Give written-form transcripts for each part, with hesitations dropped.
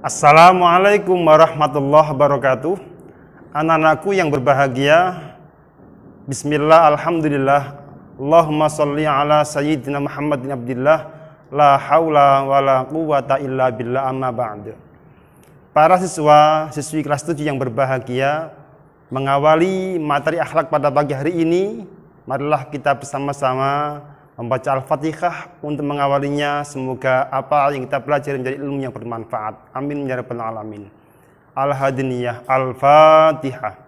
Assalamualaikum warahmatullahi wabarakatuh. Anak-anakku yang berbahagia, bismillah, alhamdulillah, Allahumma sholli ala sayyidina Muhammadin abdillah, la haula wa la quwata illa billah, amma ba'du. Para siswa-siswi kelas 7 yang berbahagia, mengawali materi akhlak pada pagi hari ini, marilah kita bersama-sama membaca Al-Fatihah untuk mengawalinya. Semoga apa yang kita pelajari menjadi ilmu yang bermanfaat. Amin ya rabbal alamin. Al-Hadiniyah Al-Fatihah.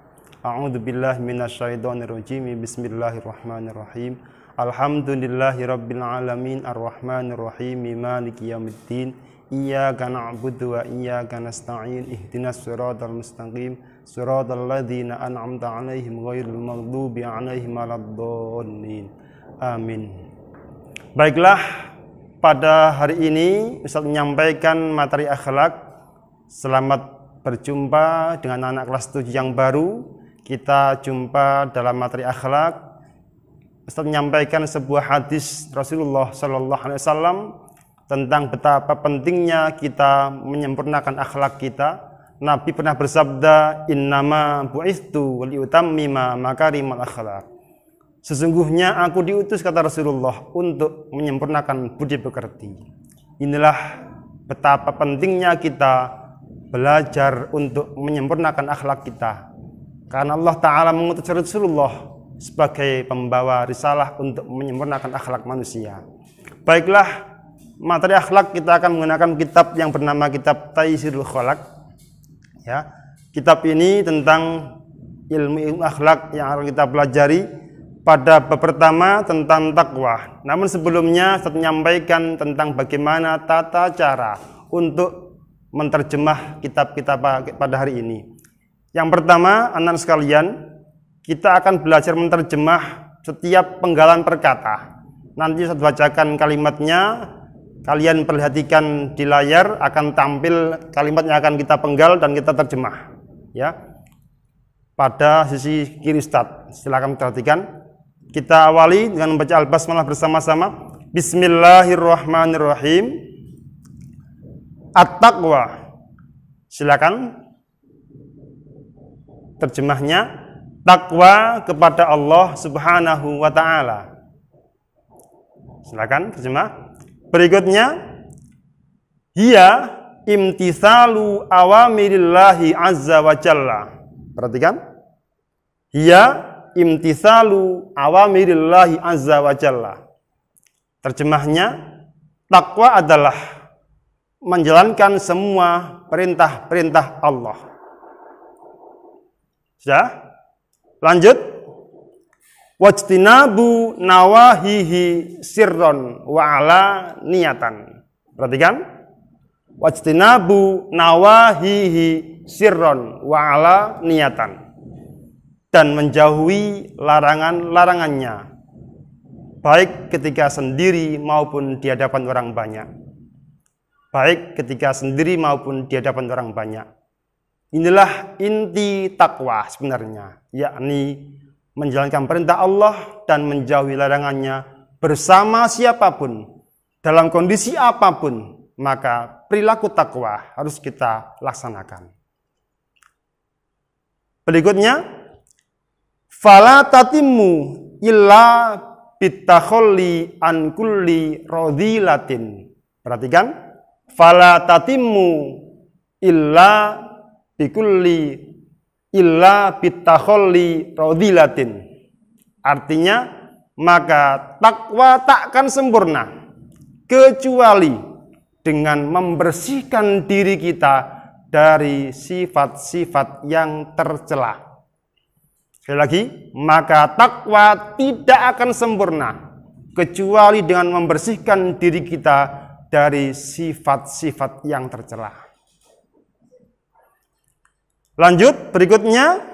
A'udzubillahi minasyaitonirrajim. Bismillahirrahmanirrahim. Alhamdulillahi rabbil alamin arrahmanirrahim maliki yaumiddin. Iyyaka na'budu wa iyyaka nasta'in. Ihdinas siratal mustaqim. Siratal ladzina an'amta 'alaihim ghairil maghdubi 'alaihim waladdallin. Amin. Baiklah, pada hari ini Ustaz menyampaikan materi akhlak. Selamat berjumpa dengan anak kelas 7 yang baru. Kita jumpa dalam materi akhlak. Ustaz menyampaikan sebuah hadis Rasulullah Sallallahu Alaihi Wasallam tentang betapa pentingnya kita menyempurnakan akhlak kita. Nabi pernah bersabda, innama bu'istu liutammima makarimal akhlak. Sesungguhnya aku diutus, kata Rasulullah, untuk menyempurnakan budi pekerti. Inilah betapa pentingnya kita belajar untuk menyempurnakan akhlak kita. Karena Allah Ta'ala mengutus Rasulullah sebagai pembawa risalah untuk menyempurnakan akhlak manusia. Baiklah, materi akhlak kita akan menggunakan kitab yang bernama kitab Taysirul Khalaq. Ya, kitab ini tentang ilmu akhlak yang akan kita pelajari. Pada bab pertama tentang takwa. Namun sebelumnya saya menyampaikan tentang bagaimana tata cara untuk menerjemah kitab-kitab pada hari ini. Yang pertama, anak sekalian, kita akan belajar menerjemah setiap penggalan perkata. Nanti saya bacakan kalimatnya, kalian perhatikan di layar, akan tampil kalimatnya akan kita penggal dan kita terjemah. Ya, pada sisi kiri Ustaz, silakan perhatikan. Kita awali dengan membaca Al-Basmalah bersama-sama. Bismillahirrahmanirrahim. At-taqwa. Silakan terjemahnya. Takwa kepada Allah Subhanahu wa taala. Silakan terjemah. Berikutnya, hiya imtithalu awamirillahi azza wa jalla. Perhatikan. Hiya imtithalu awamirillahi azza wa jalla. Terjemahnya, takwa adalah menjalankan semua perintah-perintah Allah. Sudah? Lanjut. Wajtinabu nawahihi sirron wa ala niyatan. Perhatikan. Wajtinabu nawahihi sirron wa ala niyatan. Dan menjauhi larangan-larangannya, baik ketika sendiri maupun di hadapan orang banyak. Baik ketika sendiri maupun di hadapan orang banyak. Inilah inti takwa sebenarnya, yakni menjalankan perintah Allah dan menjauhi larangannya bersama siapapun, dalam kondisi apapun, maka perilaku takwa harus kita laksanakan. Berikutnya, fala tatimmu illa bitakholli an kulli radhilatin. Perhatikan. Fala tatimmu illa bitakholli radhilatin. Artinya, maka takwa takkan sempurna kecuali dengan membersihkan diri kita dari sifat-sifat yang tercela. Sekali lagi, maka takwa tidak akan sempurna kecuali dengan membersihkan diri kita dari sifat-sifat yang tercela. Lanjut, berikutnya,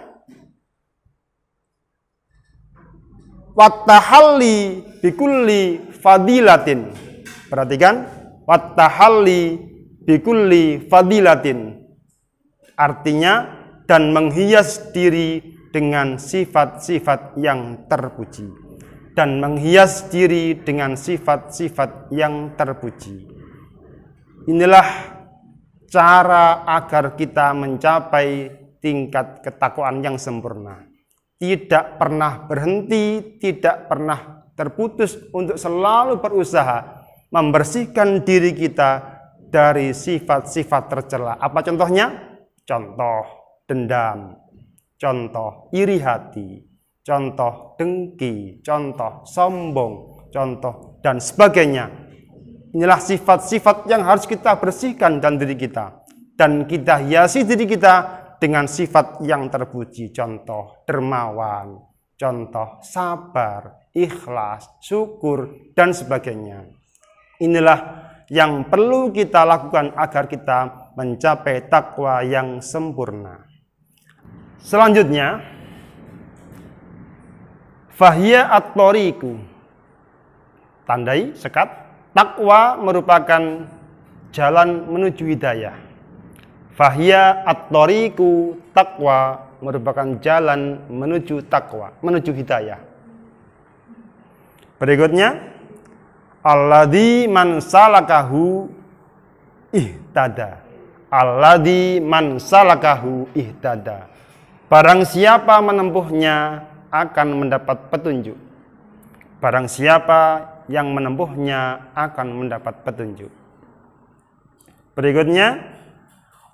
wattahalli bikulli fadilatin. Perhatikan, wattahalli bikulli fadilatin. Artinya, dan menghias diri dengan sifat-sifat yang terpuji. Dan menghias diri dengan sifat-sifat yang terpuji. Inilah cara agar kita mencapai tingkat ketakwaan yang sempurna. Tidak pernah berhenti, tidak pernah terputus untuk selalu berusaha membersihkan diri kita dari sifat-sifat tercela. Apa contohnya? Contoh dendam, contoh iri hati, contoh dengki, contoh sombong, contoh dan sebagainya. Inilah sifat-sifat yang harus kita bersihkan dalam diri kita. Dan kita hiasi diri kita dengan sifat yang terpuji. Contoh dermawan, contoh sabar, ikhlas, syukur, dan sebagainya. Inilah yang perlu kita lakukan agar kita mencapai takwa yang sempurna. Selanjutnya, fahiya at-thoriqu. Tandai, sekat. Takwa merupakan jalan menuju hidayah. Fahiya at-thoriqu, takwa merupakan jalan menuju takwa, menuju hidayah. Berikutnya, alladzi man salakahu ihtada. Alladzi man salakahu ihtada. Barang siapa menempuhnya akan mendapat petunjuk. Barang siapa yang menempuhnya akan mendapat petunjuk. Berikutnya,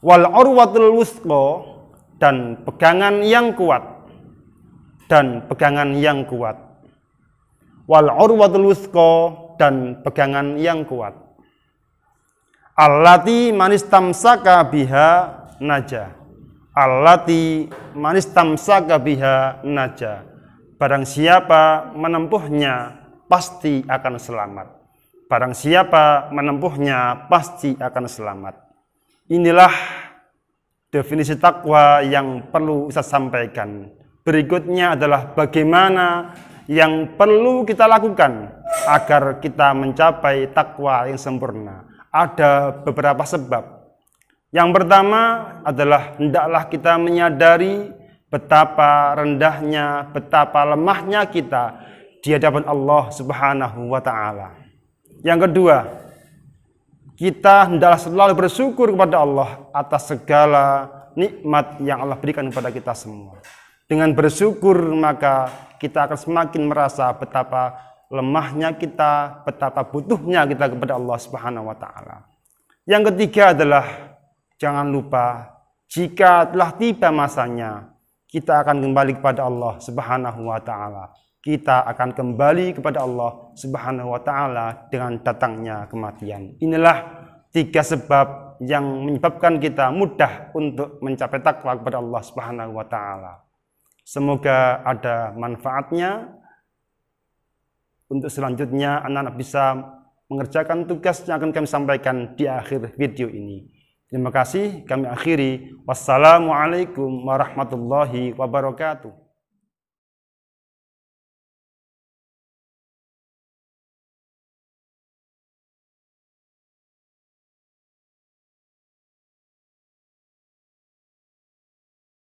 wal urwatul wusqa, dan pegangan yang kuat. Dan pegangan yang kuat. Wal urwatul wusqa, dan pegangan yang kuat. Allati manistamsaka biha naja. Allati manistamsaka biha naja. Barang siapa menempuhnya pasti akan selamat. Barang siapa menempuhnya pasti akan selamat. Inilah definisi takwa yang perlu saya sampaikan. Berikutnya adalah bagaimana yang perlu kita lakukan agar kita mencapai takwa yang sempurna. Ada beberapa sebab. Yang pertama adalah hendaklah kita menyadari betapa rendahnya, betapa lemahnya kita di hadapan Allah Subhanahu wa ta'ala. Yang kedua, kita hendaklah selalu bersyukur kepada Allah atas segala nikmat yang Allah berikan kepada kita semua. Dengan bersyukur maka kita akan semakin merasa betapa lemahnya kita, betapa butuhnya kita kepada Allah Subhanahu wa ta'ala. Yang ketiga adalah jangan lupa jika telah tiba masanya kita akan kembali kepada Allah Subhanahu wa ta'ala. Kita akan kembali kepada Allah Subhanahu wa ta'ala dengan datangnya kematian. Inilah 3 sebab yang menyebabkan kita mudah untuk mencapai takwa kepada Allah Subhanahu wa ta'ala. Semoga ada manfaatnya. Untuk selanjutnya anak-anak bisa mengerjakan tugas yang akan kami sampaikan di akhir video ini. Terima kasih, kami akhiri. Wassalamualaikum warahmatullahi wabarakatuh.